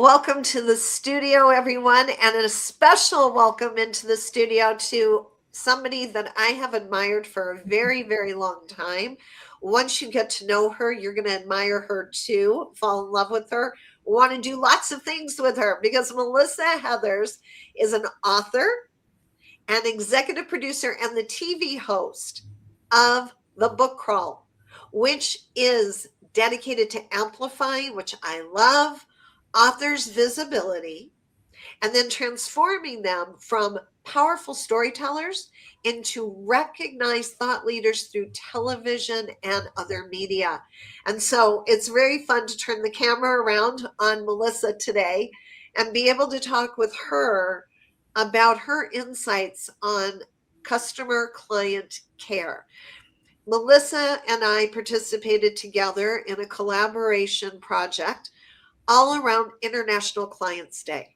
Welcome to the studio, everyone, and a special welcome into the studio to somebody that I have admired for a very, very long time. Once you get to know her, you're going to admire her too, fall in love with her, want to do lots of things with her because Melissa Heathers is an author, an executive producer, and the TV host of The Book Crawl, which is dedicated to amplifying, which I love, authors' visibility, and then transforming them from powerful storytellers into recognized thought leaders through television and other media. And so it's very fun to turn the camera around on Melissa today and be able to talk with her about her insights on customer client care. Melissa and I participated together in a collaboration project all around International Clients Day.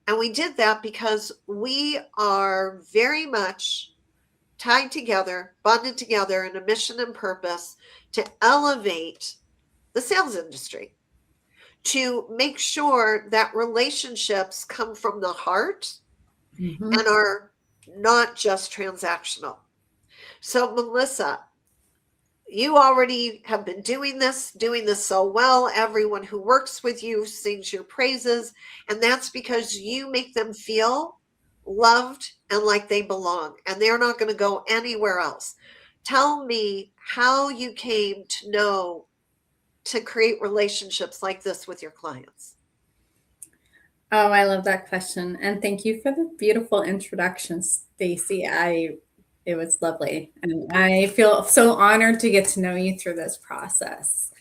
And we did that because we are very much tied together, bonded together in a mission and purpose to elevate the sales industry, to make sure that relationships come from the heart and are not just transactional. So, Melissa, you already have been doing this so well. Everyone who works with you sings your praises, and that's because you make them feel loved and like they belong, and they're not going to go anywhere else. Tell me how you came to know to create relationships like this with your clients. Oh, I love that question. And thank you for the beautiful introduction, Stacy. It was lovely. And I feel so honored to get to know you through this process.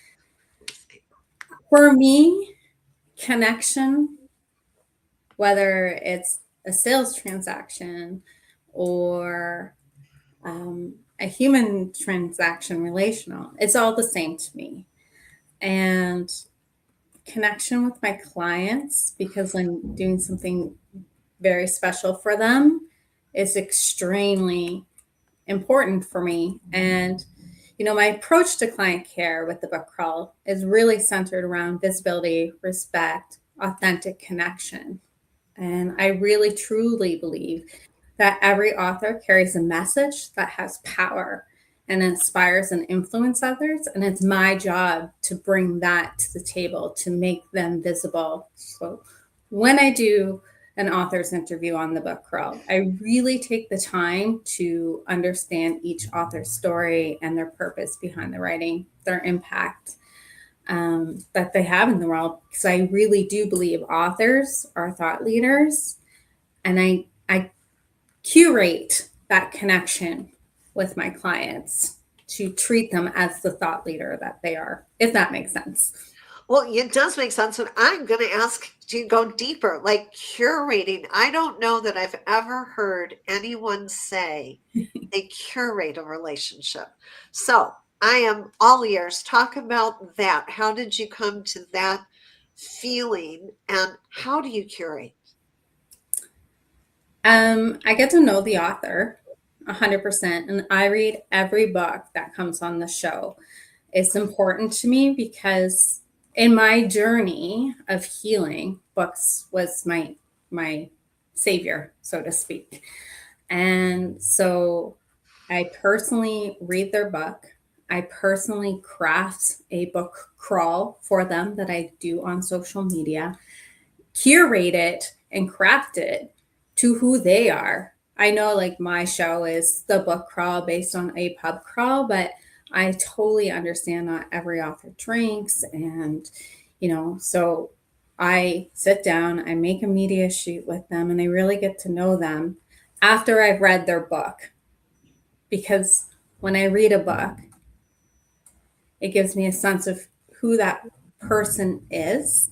For me, connection, whether it's a sales transaction or a human transaction, relational, it's all the same to me. And connection with my clients, because I'm doing something very special for them, is extremely important for me. And my approach to client care with the book crawl is really centered around visibility, respect, authentic connection. And I really truly believe that every author carries a message that has power and inspires and influences others. And it's my job to bring that to the table, to make them visible. So when I do an author's interview on the book crawl, I really take the time to understand each author's story and their purpose behind the writing, their impact that they have in the world. Because I really do believe authors are thought leaders, and I curate that connection with my clients to treat them as the thought leader that they are, if that makes sense. Well, it does make sense. And I'm going to ask to go deeper, like curating. I don't know that I've ever heard anyone say they curate a relationship. So I am all ears. Talk about that. How did you come to that feeling and how do you curate? I get to know the author 100%, and I read every book that comes on the show. It's important to me because in my journey of healing, books was my savior, so to speak. And so I personally read their book. I personally craft a book crawl for them that I do on social media, curate it and craft it to who they are. I know like my show is the book crawl based on a pub crawl, but I totally understand not every author drinks. And, so I sit down, I make a media shoot with them, and I really get to know them after I've read their book. Because when I read a book, it gives me a sense of who that person is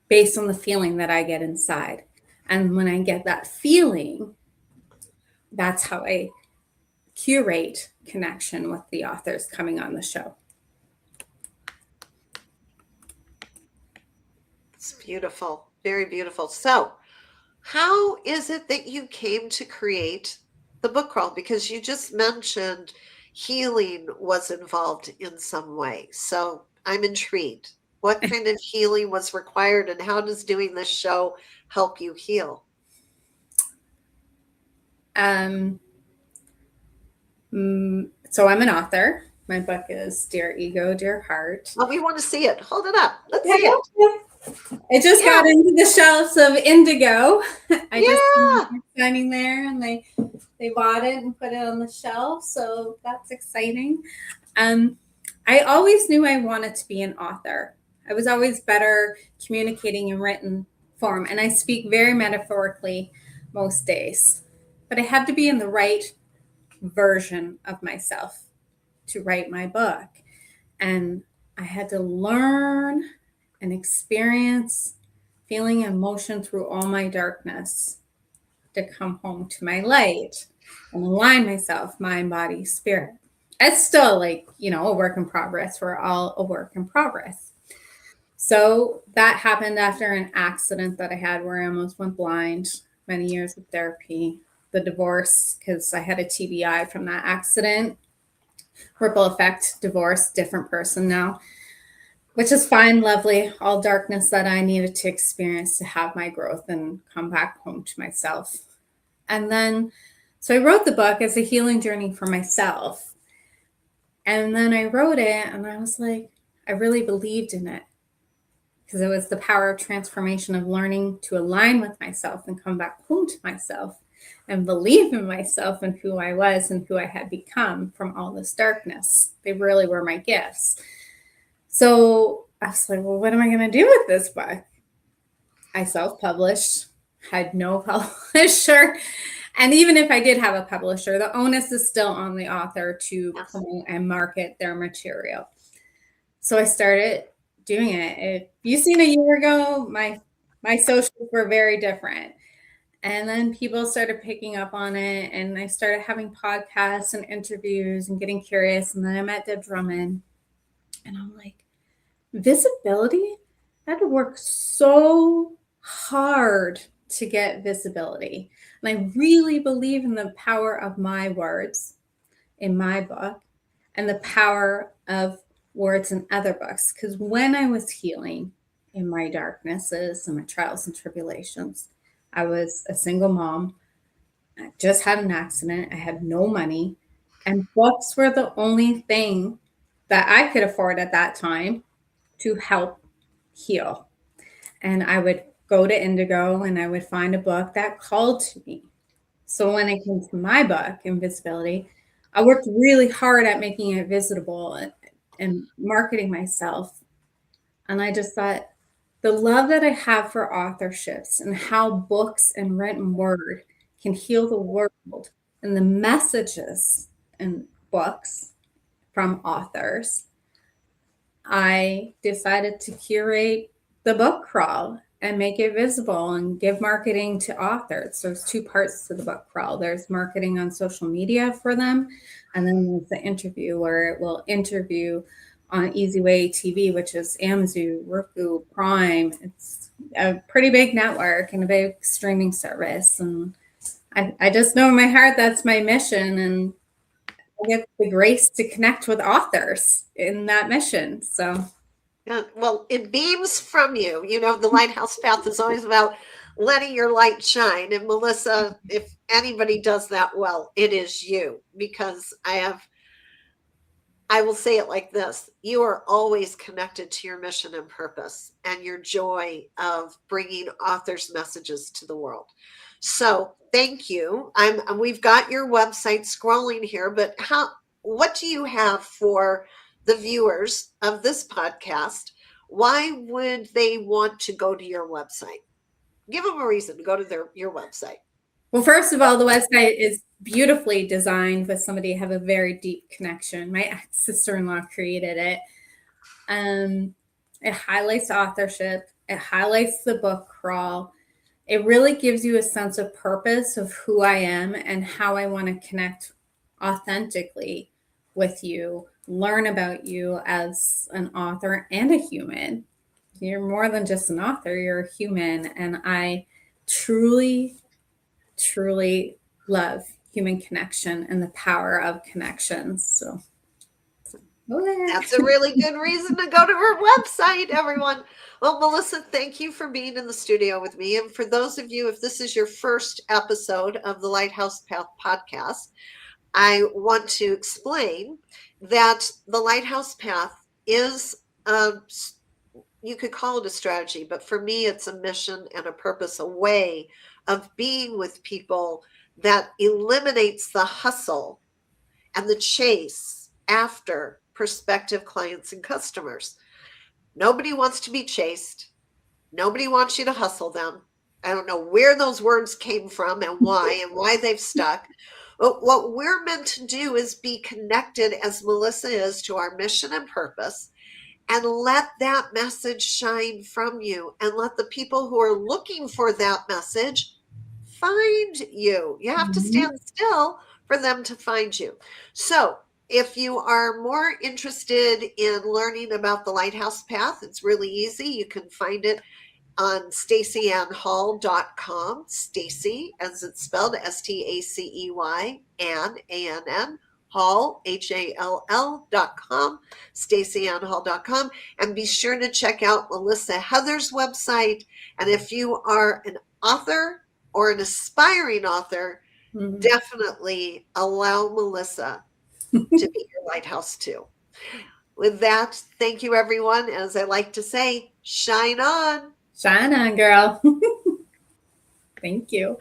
based on the feeling that I get inside. And when I get that feeling, that's how I curate connection with the authors coming on the show. It's beautiful. Very beautiful. So, how is it that you came to create the book crawl? Because you just mentioned healing was involved in some way. So, I'm intrigued. What kind of healing was required, and how does doing this show help you heal? Um, so I'm an author. My book is Dear Ego, Dear Heart. Oh, we want to see it. Hold it up. Let's Yeah, see it. it just Yeah. got into the shelves of Indigo. I just Yeah. standing there, and they bought it and put it on the shelf. So that's exciting. Um, I always knew I wanted to be an author. I was always better communicating in written form, and I speak very metaphorically most days. But I had to be in the right version of myself to write my book. And I had to learn and experience feeling emotion through all my darkness to come home to my light and align myself, mind, body, spirit. It's still a work in progress. We're all a work in progress. So that happened after an accident that I had where I almost went blind, many years of therapy, the divorce, because I had a TBI from that accident, ripple effect, divorce, different person now, which is fine, lovely, all darkness that I needed to experience to have my growth and come back home to myself. And then, so I wrote the book as a healing journey for myself. And then I wrote it and I was like, I really believed in it because it was the power of transformation of learning to align with myself and come back home to myself and believe in myself and who I was and who I had become from all this darkness. They really were my gifts. So I was like, well, what am I going to do with this book? I self-published, had no publisher. And even if I did have a publisher, the onus is still on the author to promote and market their material. So I started doing it. If you've seen a year ago, my socials were very different. And then people started picking up on it, and I started having podcasts and interviews and getting curious. And then I met Deb Drummond, and I'm like, visibility? I had to work so hard to get visibility. And I really believe in the power of my words in my book and the power of words in other books. Because when I was healing in my darknesses and my trials and tribulations, I was a single mom. I just had an accident. I had no money. And books were the only thing that I could afford at that time to help heal. And I would go to Indigo and I would find a book that called to me. So when it came to my book, Invisibility, I worked really hard at making it visible and marketing myself. And I just thought the love that I have for authorships and how books and written word can heal the world and the messages in books from authors, I decided to curate the book crawl and make it visible and give marketing to authors. There's two parts to the book crawl. There's marketing on social media for them, and then there's the interview where it will interview on Easy Way TV, which is Amazon, Roku, Prime. It's a pretty big network and a big streaming service. And I just know in my heart that's my mission, and I get the grace to connect with authors in that mission. So Yeah, well, it beams from you. You know, the lighthouse path is always about letting your light shine. And Melissa, if anybody does that well, it is you, because I will say it like this: you are always connected to your mission and purpose and your joy of bringing authors' messages to the world. So thank you. We've got your website scrolling here, but what do you have for the viewers of this podcast? Why would they want to go to your website? Give them a reason to go to your website. well, first of all, the website is beautifully designed with somebody I have a very deep connection. My sister-in-law created it. It highlights authorship. It highlights the book crawl. It really gives you a sense of purpose of who I am and how I want to connect authentically with you, learn about you as an author and a human. You're more than just an author, you're a human. And I truly, truly love human connection and the power of connections. So Oh, there. That's a really good reason to go to her website, everyone. Well, Melissa, thank you for being in the studio with me. And for those of you, if this is your first episode of the Lighthouse Path podcast, I want to explain that the Lighthouse Path is, you could call it a strategy, but for me, it's a mission and a purpose, a way of being with people that eliminates the hustle and the chase after prospective clients and customers. Nobody wants to be chased. Nobody wants you to hustle them. I don't know where those words came from and why they've stuck. But what we're meant to do is be connected, as Melissa is, to our mission and purpose, and let that message shine from you, and let the people who are looking for that message find you. You have to Mhm. stand still for them to find you. So, if you are more interested in learning about the Lighthouse Path, it's really easy. You can find it on stacyannhall.com. Stacy, as it's spelled, Stacey, Ann, Hall, HALL.com, stacyannhall.com. And be sure to check out Melissa Heather's website. And if you are an author or an aspiring author, Mhm. definitely allow Melissa to be your lighthouse too. With that, thank you, everyone. As I like to say, shine on. Shine on, girl. Thank you.